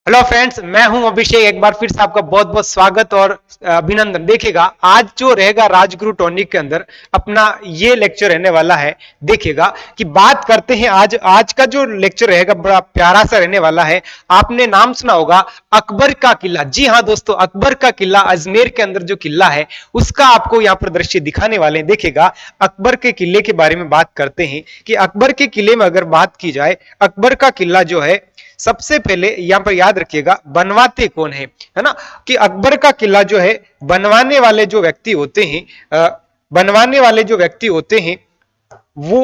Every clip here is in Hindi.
हेलो फ्रेंड्स, मैं हूं अभिषेक। एक बार फिर से आपका बहुत बहुत स्वागत और अभिनंदन। देखिएगा आज जो रहेगा राजगुरु टॉनिक के अंदर अपना ये लेक्चर रहने वाला है। देखिएगा कि बात करते हैं आज का जो लेक्चर रहेगा बड़ा प्यारा सा रहने वाला है। आपने नाम सुना होगा अकबर का किला। जी हाँ दोस्तों, अकबर का किला अजमेर के अंदर जो किला है उसका आपको यहाँ पर दृश्य दिखाने वाले हैं। देखिएगा अकबर के किले के बारे में बात करते हैं कि अकबर के किले में अगर बात की जाए, अकबर का किला जो है सबसे पहले यहां पर याद रखिएगा बनवाते कौन है ना, कि अकबर का किला जो है बनवाने वाले जो व्यक्ति होते हैं, बनवाने वाले जो व्यक्ति होते हैं वो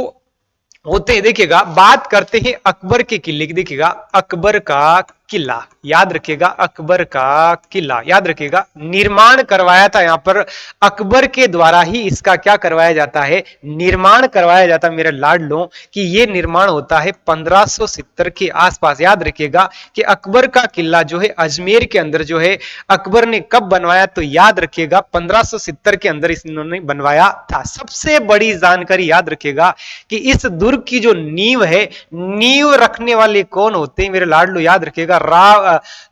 होते हैं। देखिएगा बात करते हैं अकबर के किले की। देखिएगा अकबर का किला याद रखिएगा, अकबर का किला याद रखिएगा, निर्माण करवाया था यहां पर अकबर के द्वारा ही। इसका क्या करवाया जाता है? निर्माण करवाया जाता है मेरे लाडलों, कि ये निर्माण होता है 1570 के आसपास। याद रखिएगा कि अकबर का किला जो है अजमेर के अंदर जो है अकबर ने कब बनवाया, तो याद रखिएगा 1570 के अंदर इन्होंने बनवाया था। सबसे बड़ी जानकारी याद रखिएगा कि इस दुर्ग की जो नींव है, नींव रखने वाले कौन होते हैं मेरे लाडलो? याद रखिएगा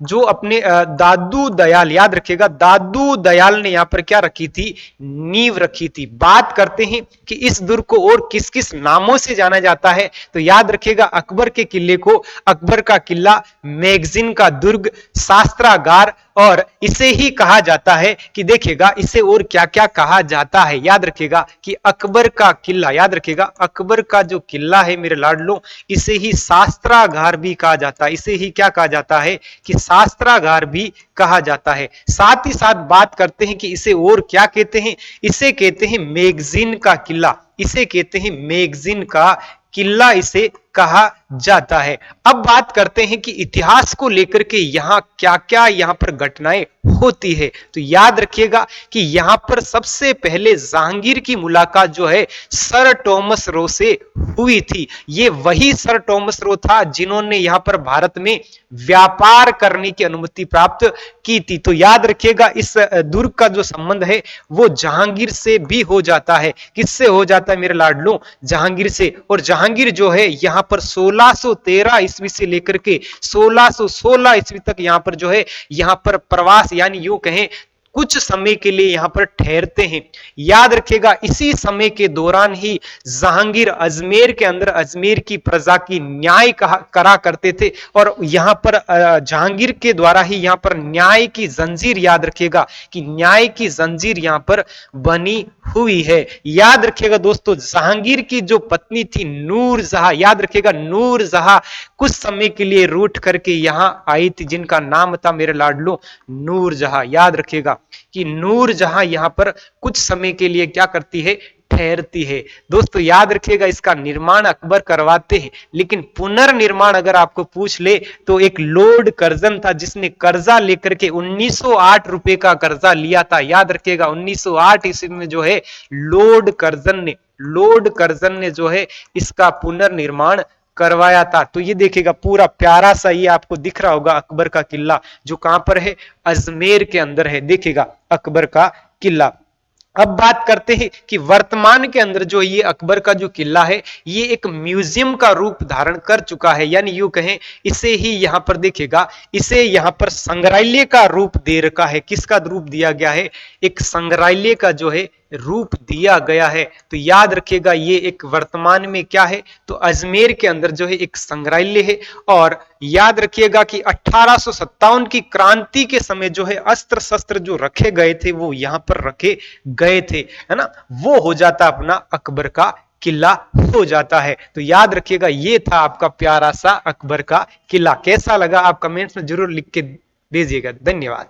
जो अपने दादू दयाल, याद रखिएगा दादू दयाल ने यहां पर क्या रखी थी? नींव रखी थी। बात करते हैं कि इस दुर्ग को और किस किस नामों से जाना जाता है, तो याद रखिएगा अकबर के किले को अकबर का किला, मैगजीन का दुर्ग, शास्त्रागार, और इसे ही कहा जाता है कि देखिएगा इसे और क्या क्या कहा जाता है। याद रखिएगा कि अकबर का किला, याद रखिएगा अकबर का जो किला है मेरे लाडलो, इसे ही शास्त्रागार भी कहा जाता है। इसे ही क्या कहा जाता है? कि शास्त्रागार भी कहा जाता है। साथ ही साथ बात करते हैं कि इसे और क्या कहते हैं? इसे कहते हैं मैगजीन का किला। इसे कहते हैं मैगजीन का किला इसे कहा जाता है। अब बात करते हैं कि इतिहास को लेकर के यहां क्या क्या यहां पर घटनाएं होती है, तो याद रखिएगा कि यहां पर सबसे पहले जहांगीर की मुलाकात जो है सर टॉमस रो से हुई थी। ये वही सर टॉमस रो था जिन्होंने यहां पर भारत में व्यापार करने की अनुमति प्राप्त की थी। तो याद रखिएगा इस दुर्ग का जो संबंध है वो जहांगीर से भी हो जाता है। किससे हो जाता है मेरे लाडलो? जहांगीर से। और जहांगीर जो है यहां पर 1613 ईस्वी से लेकर के 1616 ईस्वी तक यहां पर जो है यहां पर प्रवास, यानी यूं कहें कुछ समय के लिए यहां पर ठहरते हैं। याद रखिएगा इसी समय के दौरान ही जहांगीर अजमेर के अंदर अजमेर की प्रजा की न्याय करा करते थे, और यहां पर जहांगीर के द्वारा ही यहां पर न्याय की जंजीर, याद रखिएगा कि न्याय की जंजीर यहां पर बनी हुई है। याद रखिएगा दोस्तों जहांगीर की जो पत्नी थी नूरजहां, याद रखिएगा नूरजहां कुछ समय के लिए रूठ करके यहां आई थी, जिनका नाम था मेरे लाडलो नूरजहां। याद रखिएगा कि नूरजहां यहां पर कुछ समय के लिए क्या करती है? ठहरती है। दोस्तों याद रखिएगा इसका निर्माण अकबर करवाते हैं, लेकिन पुनर्निर्माण अगर आपको पूछ ले तो एक लॉर्ड कर्जन था जिसने कर्जा लेकर के 1908 रुपए का कर्जा लिया था। याद रखिएगा 1908 ईस्वी में जो है लॉर्ड कर्जन ने जो है इसका पुनर्निर्माण करवाया था। तो ये देखिएगा पूरा प्यारा सा ये आपको दिख रहा होगा अकबर का किला, जो कहां पर है? अजमेर के अंदर है। देखिएगा अकबर का किला। अब बात करते हैं कि वर्तमान के अंदर जो ये अकबर का जो किला है ये एक म्यूजियम का रूप धारण कर चुका है, यानी यूं कहें इसे ही यहां पर देखिएगा इसे यहां पर संग्रहालय का रूप दे रखा है। किसका रूप दिया गया है? एक संग्रहालय का जो है रूप दिया गया है। तो याद रखिएगा ये एक वर्तमान में क्या है? तो अजमेर के अंदर जो है एक संग्रहालय है। और याद रखिएगा कि 1857 की क्रांति के समय जो है अस्त्र शस्त्र जो रखे गए थे वो यहां पर रखे गए थे, है ना, वो हो जाता अपना अकबर का किला हो जाता है। तो याद रखिएगा ये था आपका प्यारा सा अकबर का किला। कैसा लगा आप कमेंट्स में जरूर लिख के दीजिएगा। धन्यवाद।